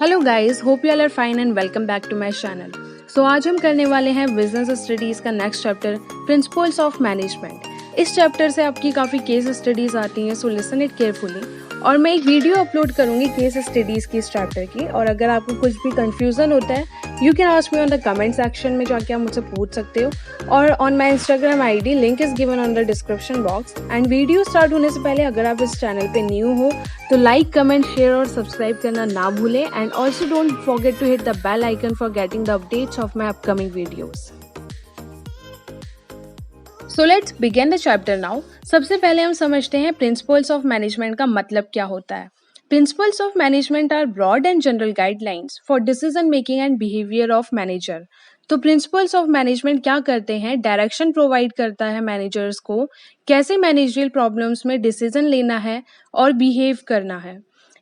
Hello guys, hope you all are fine and welcome back to my channel. So आज हम करने वाले हैं बिजनेस स्टडीज़ का next chapter, principles of management. इस चैप्टर से आपकी काफ़ी केस स्टडीज़ आती हैं, सो लिसन इट केयरफुली। और मैं एक वीडियो अपलोड करूँगी केस स्टडीज़ की इस चैप्टर की, और अगर आपको कुछ भी कन्फ्यूज़न होता है you can ask me on the comment section में जाके आप मुझसे पूछ सकते हो, और on my Instagram ID link is given on the description box. And video start होने से पहले अगर आप इस चैनल पे न्यू हो तो लाइक, कमेंट, शेयर और सब्सक्राइब करना ना भूलें, and also don't forget to hit the bell icon for getting the updates of my upcoming videos. So let's begin the chapter now. सबसे पहले हम समझते हैं प्रिंसिपल्स ऑफ मैनेजमेंट का मतलब क्या होता है। Principles of management are broad and general guidelines for decision making and behaviour of manager. तो प्रिंसिपल्स ऑफ मैनेजमेंट क्या करते हैं? डायरेक्शन प्रोवाइड करता है मैनेजर्स को, कैसे मैनेजरियल प्रॉब्लम्स में डिसीजन लेना है और बिहेव करना है,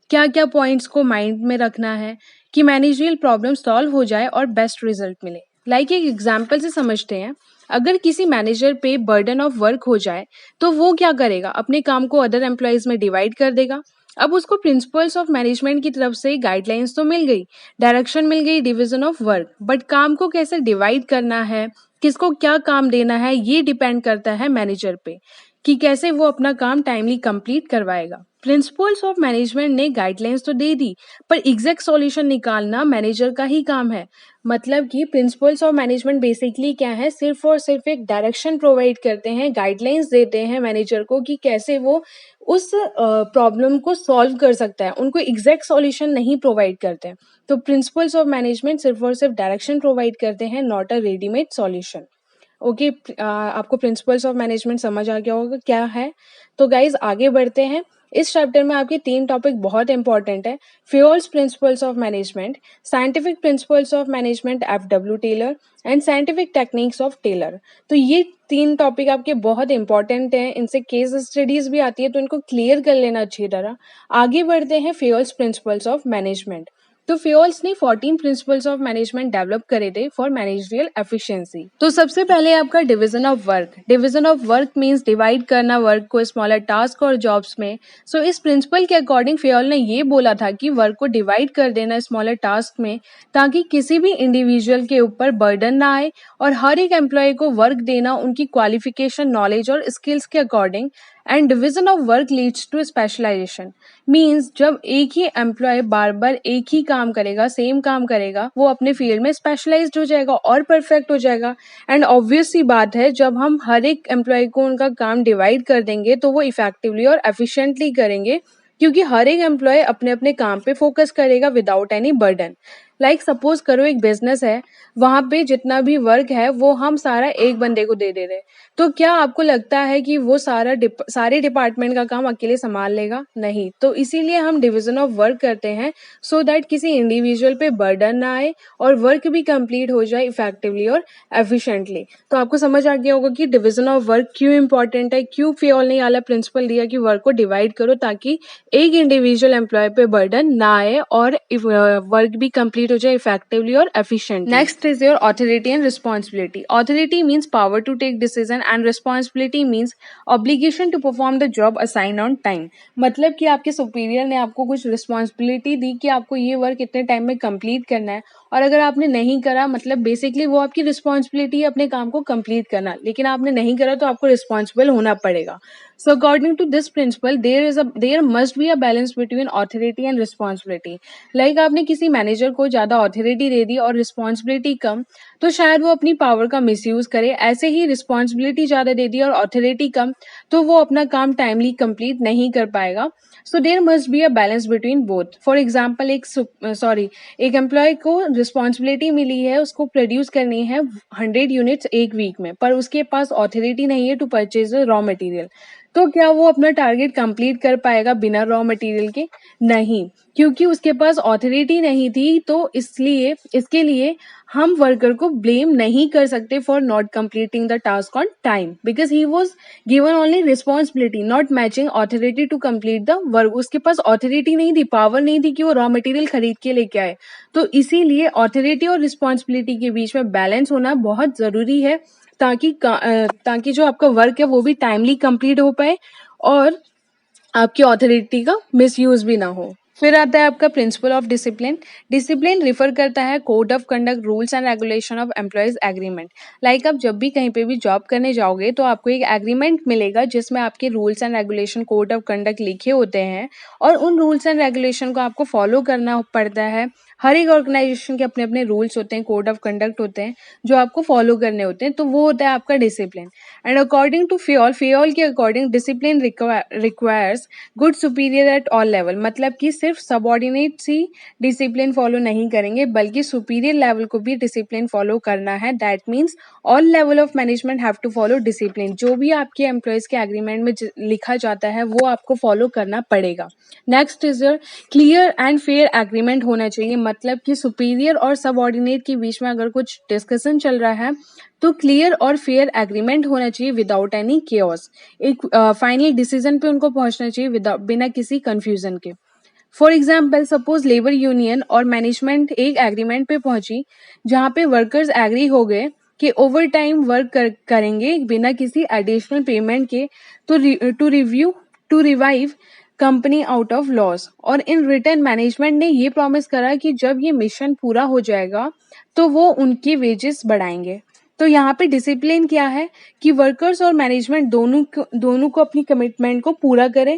क्या क्या पॉइंट्स को माइंड में रखना है कि मैनेजरियल प्रॉब्लम सॉल्व हो जाए और बेस्ट रिजल्ट मिले। एक एग्जाम्पल से समझते हैं। अगर किसी मैनेजर पे बर्डन ऑफ वर्क हो जाए तो वो क्या करेगा? अपने काम को अदर एम्प्लॉयज में डिवाइड कर देगा। अब उसको प्रिंसिपल्स ऑफ मैनेजमेंट की तरफ से गाइडलाइंस तो मिल गई, डायरेक्शन मिल गई, डिवीजन ऑफ वर्क, बट काम को कैसे डिवाइड करना है, किसको क्या काम देना है, ये डिपेंड करता है मैनेजर पे कि कैसे वो अपना काम टाइमली कंप्लीट करवाएगा। प्रिंसिपल्स ऑफ मैनेजमेंट ने गाइडलाइंस तो दे दी, पर एग्जैक्ट सॉल्यूशन निकालना मैनेजर का ही काम है। मतलब कि प्रिंसिपल्स ऑफ मैनेजमेंट बेसिकली क्या है? सिर्फ और सिर्फ एक डायरेक्शन प्रोवाइड करते हैं, गाइडलाइंस देते हैं मैनेजर को कि कैसे वो उस प्रॉब्लम को सॉल्व कर सकता है। उनको एग्जैक्ट सॉल्यूशन नहीं प्रोवाइड करते हैं। तो प्रिंसिपल्स ऑफ मैनेजमेंट सिर्फ और सिर्फ डायरेक्शन प्रोवाइड करते हैं, not a readymade solution. Okay, आपको प्रिंसिपल्स ऑफ मैनेजमेंट समझ आ गया होगा क्या है। तो गाइज आगे बढ़ते हैं। इस चैप्टर में आपके 3 टॉपिक बहुत इंपॉर्टेंट है। Fayol's principles of management, scientific principles of management FW Taylor and scientific techniques of Taylor. तो ये 3 टॉपिक आपके बहुत इंपॉर्टेंट हैं, इनसे केस स्टडीज भी आती है, तो इनको क्लियर कर लेना अच्छी तरह। आगे बढ़ते हैं फ्योल्स प्रिंसिपल्स ऑफ मैनेजमेंट। तो फ्योल्स ने 14 प्रिंसिपल्स ऑफ मैनेजमेंट डेवलप करे थे फॉर मैनेजरियल एफिशिएंसी। तो सबसे पहले आपका division of work. Division of work means divide करना वर्क को स्मॉलर टास्क और जॉब्स में। सो इस प्रिंसिपल के अकॉर्डिंग फ्योल ने ये बोला था कि वर्क को डिवाइड कर देना स्मॉलर टास्क में, ताकि किसी भी इंडिविजुअल के ऊपर बर्डन ना आए, और हर एक एम्प्लॉय को वर्क देना उनकी क्वालिफिकेशन, नॉलेज और स्किल्स के according. And division of work leads to specialisation, means जब एक ही एम्प्लॉय बार बार एक ही काम करेगा, सेम काम करेगा, वो अपने फील्ड में स्पेशलाइज्ड हो जाएगा और परफेक्ट हो जाएगा। एंड ऑब्वियस सी बात है, जब हम हर एक एम्प्लॉय को उनका काम डिवाइड कर देंगे तो वो इफेक्टिवली और एफिशिएंटली करेंगे, क्योंकि हर एक एम्प्लॉय अपने अपने काम पे फोकस करेगा विदाउट एनी बर्डन। सपोज करो एक बिजनेस है, वहां पे जितना भी वर्क है वो हम सारा एक बंदे को दे रहे, तो क्या आपको लगता है कि वो सारे डिपार्टमेंट का काम अकेले संभाल लेगा? नहीं। तो इसीलिए हम डिवीजन ऑफ वर्क करते हैं, सो दैट किसी इंडिविजुअल पे बर्डन ना आए और वर्क भी कंप्लीट हो जाए इफेक्टिवली और एफिशिएंटली। तो आपको समझ आ गया होगा कि डिवीजन ऑफ वर्क क्यों इंपॉर्टेंट है, क्यों फ्योल ने वाला प्रिंसिपल दिया कि वर्क को डिवाइड करो, ताकि एक इंडिविजुअल एम्प्लॉय पे बर्डन ना आए और वर्क भी कंप्लीट हो जाए इफेक्टिवली और efficiently. Next is your authority and responsibility. Authority means power to take decision and responsibility means obligation to perform the job assign on time. मतलब कि आपके सुपीरियर ने आपको कुछ रिस्पॉन्सिबिलिटी दी कि आपको ये वर्क इतने टाइम में कंप्लीट करना है, और अगर आपने नहीं करा, मतलब बेसिकली वो आपकी रिस्पॉन्सिबिलिटी है अपने काम को कंप्लीट करना, लेकिन आपने नहीं करा तो आपको रिस्पॉन्सिबल होना पड़ेगा। So according to this principle there must be a balance between authority and responsibility. आपने किसी मैनेजर को ज्यादा ऑथोरिटी दे दी और रिस्पॉन्सिबिलिटी कम, तो शायद वो अपनी पावर का मिसयूज करे। ऐसे ही रिस्पॉन्सिबिलिटी ज्यादा दे दी और ऑथोरिटी कम, तो वो अपना काम टाइमली कंप्लीट नहीं कर पाएगा। So there must be a balance between both. For example एक एम्प्लॉय को रिस्पॉन्सिबिलिटी मिली है, उसको प्रोड्यूस करनी है 100 यूनिट्स एक वीक में, पर उसके पास ऑथोरिटी नहीं है टू परचेज रॉ मटेरियल। तो क्या वो अपना टारगेट कंप्लीट कर पाएगा बिना रॉ मटेरियल के? नहीं, क्योंकि उसके पास ऑथोरिटी नहीं थी। तो इसलिए इसके लिए हम वर्कर को ब्लेम नहीं कर सकते for not completing the task on time, because he was given only responsibility not matching authority to complete the work. उसके पास ऑथोरिटी नहीं थी, पावर नहीं थी कि वो रॉ मटेरियल खरीद के लेके आए। तो इसीलिए ऑथोरिटी और रिस्पॉन्सिबिलिटी के बीच में बैलेंस होना बहुत जरूरी है, ताकि जो आपका वर्क है वो भी टाइमली कंप्लीट हो पाए और आपकी ऑथोरिटी का मिसयूज भी ना हो। फिर आता है आपका principle of discipline. Discipline refer करता है code of conduct, rules and regulation of employees agreement. Like आप जब भी कहीं पे भी जॉब करने जाओगे तो आपको एक एग्रीमेंट मिलेगा जिसमें आपके rules and regulation, code of conduct लिखे होते हैं और उन रूल्स एंड रेगुलेशन को आपको फॉलो करना पड़ता है। हर एक ऑर्गेनाइजेशन के अपने अपने रूल्स होते हैं, कोड ऑफ कंडक्ट होते हैं जो आपको फॉलो करने होते हैं, तो वो होता है आपका डिसिप्लिन। एंड अकॉर्डिंग टू फियोल, फियोल के according discipline requires good superior at all level. मतलब कि सिर्फ सबॉर्डिनेट्स ही डिसिप्लिन फॉलो नहीं करेंगे बल्कि सुपीरियर लेवल को भी डिसिप्लिन फॉलो करना है। That means all level of management have to follow discipline. जो भी आपके एम्प्लॉयज के एग्रीमेंट में लिखा जाता है वो आपको फॉलो करना पड़ेगा। Next is clear and fair agreement होना चाहिए। मतलब कि सुपीरियर और सबॉर्डिनेट के बीच में अगर कुछ डिस्कशन चल रहा है तो क्लियर और फेयर एग्रीमेंट होना चाहिए विदाउट एनी केओस। एक फाइनल डिसीजन पे उनको पहुंचना चाहिए विदाउट, बिना किसी कंफ्यूजन के। For example suppose labour union और मैनेजमेंट एक एग्रीमेंट पे पहुंची जहाँ पे वर्कर्स एग्री हो गए कि ओवर टाइम वर्क करेंगे बिना किसी एडिशनल पेमेंट के, तो to revive company out of loss. और इन रिटर्न मैनेजमेंट ने ये प्रॉमिस करा कि जब ये मिशन पूरा हो जाएगा तो वो उनके वेजेस बढ़ाएंगे। तो यहाँ पे डिसिप्लिन क्या है कि वर्कर्स और मैनेजमेंट दोनों को अपनी कमिटमेंट को पूरा करें।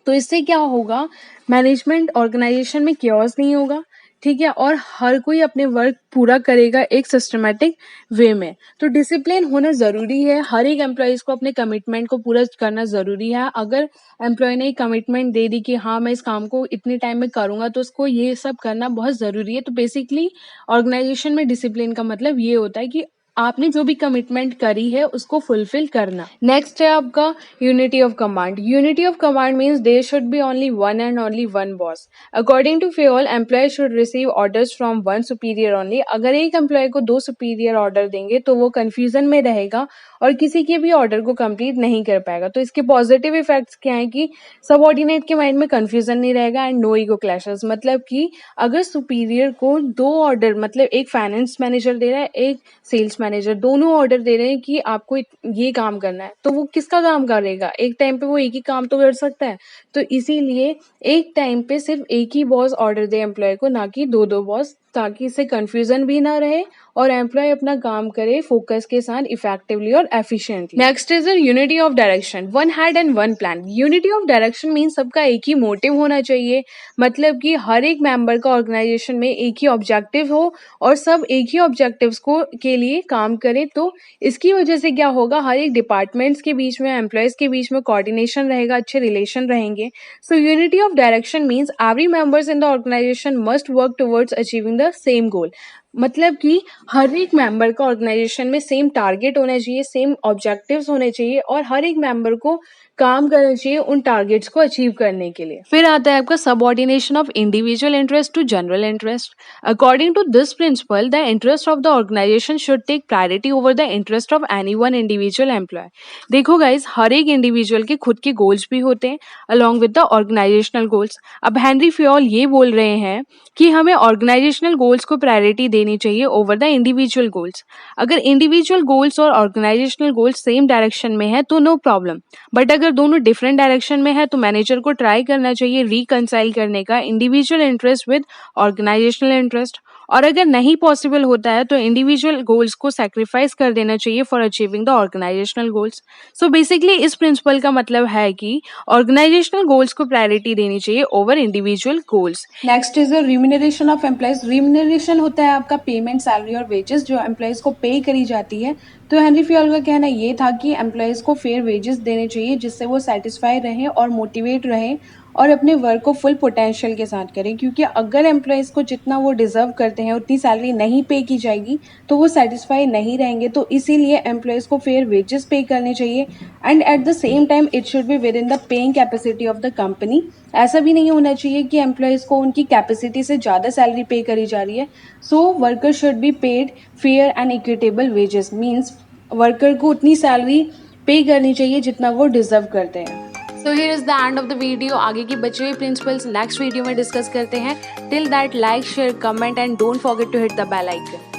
तो इससे क्या होगा, मैनेजमेंट ऑर्गेनाइजेशन में केओस नहीं होगा, ठीक है, और हर कोई अपने वर्क पूरा करेगा एक सिस्टमेटिक वे में। तो डिसिप्लिन होना ज़रूरी है, हर एक एम्प्लॉयज़ को अपने कमिटमेंट को पूरा करना ज़रूरी है। अगर एम्प्लॉय ने कमिटमेंट दे दी कि हाँ मैं इस काम को इतने टाइम में करूँगा तो उसको ये सब करना बहुत ज़रूरी है। तो बेसिकली ऑर्गेनाइजेशन में डिसिप्लिन का मतलब ये होता है कि आपने जो भी कमिटमेंट करी है उसको फुलफिल करना। नेक्स्ट है आपका unity of command. Unity of command means there should be only one and only one boss. According to Fayol employee should receive orders from one superior only. अगर एक एम्प्लॉय को दो सुपीरियर ऑर्डर देंगे तो वो confusion में रहेगा और किसी के भी ऑर्डर को कंप्लीट नहीं कर पाएगा। तो इसके पॉजिटिव इफेक्ट्स क्या है कि सबऑर्डिनेट के माइंड में कंफ्यूजन नहीं रहेगा एंड नो ईगो क्लैशेस। मतलब कि अगर सुपीरियर को दो ऑर्डर, मतलब एक फाइनेंस मैनेजर दे रहा है, एक सेल्स मैनेजर, दोनों ऑर्डर दे रहे हैं कि आपको ये काम करना है, तो वो किसका काम करेगा? एक टाइम पे वो एक ही काम तो कर सकता है। तो इसीलिए एक टाइम पे सिर्फ एक ही बॉस ऑर्डर दे एम्प्लॉय को, ना कि दो दो बॉस, ताकि इससे कंफ्यूजन भी ना रहे और एम्प्लॉय अपना काम करे फोकस के साथ, इफेक्टिवली और efficiently. Next is unity of direction, one head and one plan. Unity of direction mean सबका एक ही मोटिव होना चाहिए। मतलब कि हर एक मेंबर का ऑर्गेनाइजेशन में एक ही ऑब्जेक्टिव हो और सब एक ही ऑब्जेक्टिव्स को के लिए काम करे। तो इसकी वजह से क्या होगा, हर एक डिपार्टमेंट्स के बीच में, एम्प्लॉयज के बीच में कोऑर्डिनेशन रहेगा, अच्छे रिलेशन रहेंगे। So unity of direction means every members in the organisation must work towards achieving the same goal. मतलब कि हर एक मेंबर का ऑर्गेनाइजेशन में सेम टारगेट होना चाहिए, सेम ऑब्जेक्टिव्स होने चाहिए और हर एक मेंबर को काम करना चाहिए उन टारगेट्स को अचीव करने के लिए। फिर आता है आपका subordination of individual interest to general interest. According to this principle the interest of the organisation should take priority over the interest of any one individual employee. देखो गाइज, हर एक इंडिविजुअल के खुद के गोल्स भी होते हैं along with the organisational goals. अब हेनरी फियोल ये बोल रहे हैं कि हमें ऑर्गेनाइजेशनल गोल्स को प्रायोरिटी देनी चाहिए ओवर द इंडिविजुअल गोल्स। अगर इंडिविजुअल गोल्स और ऑर्गेनाइजेशनल गोल्स सेम डायरेक्शन में है तो नो प्रॉब्लम, बट अगर दोनों डिफरेंट डायरेक्शन में है तो मैनेजर को ट्राई करना चाहिए रिकंसाइल करने का individual interest with organisational interest. और अगर नहीं पॉसिबल होता है तो इंडिविजुअल गोल्स को सैक्रिफाइस कर देना चाहिए for achieving the organisational goals. So basically इस प्रिंसिपल का मतलब है कि ऑर्गेनाइजेशनल गोल्स को प्रायोरिटी देनी चाहिए over individual goals. Next is the remuneration of employees. Remuneration होता है आपका पेमेंट, सैलरी और वेजेस जो एम्प्लॉयज को पे करी जाती है। तो हेनरी फियोल का कहना ये था कि एम्प्लॉयज़ को फेयर वेजेस देने चाहिए जिससे वो सेटिस्फाई रहें और मोटिवेट रहें और अपने वर्क को फुल पोटेंशियल के साथ करें। क्योंकि अगर एम्प्लॉयज़ को जितना वो डिज़र्व करते हैं उतनी सैलरी नहीं पे की जाएगी तो वो सेटिस्फाई नहीं रहेंगे। तो इसीलिए एम्प्लॉयज़ को फेयर वेजेस पे करने चाहिए and at the same time it should be with in the paying capacity of the company. ऐसा भी नहीं होना चाहिए कि एम्प्लॉयज़ को उनकी कैपेसिटी से ज़्यादा सैलरी पे करी जा रही है। So worker should be paid fair and equitable wages, means worker को उतनी सैलरी पे करनी चाहिए जितना वो डिजर्व करते हैं। So here is the end of the video. आगे की बचे हुए प्रिंसिपल्स नेक्स्ट वीडियो में डिस्कस करते हैं। Till that like, share, comment and don't forget to hit the bell icon.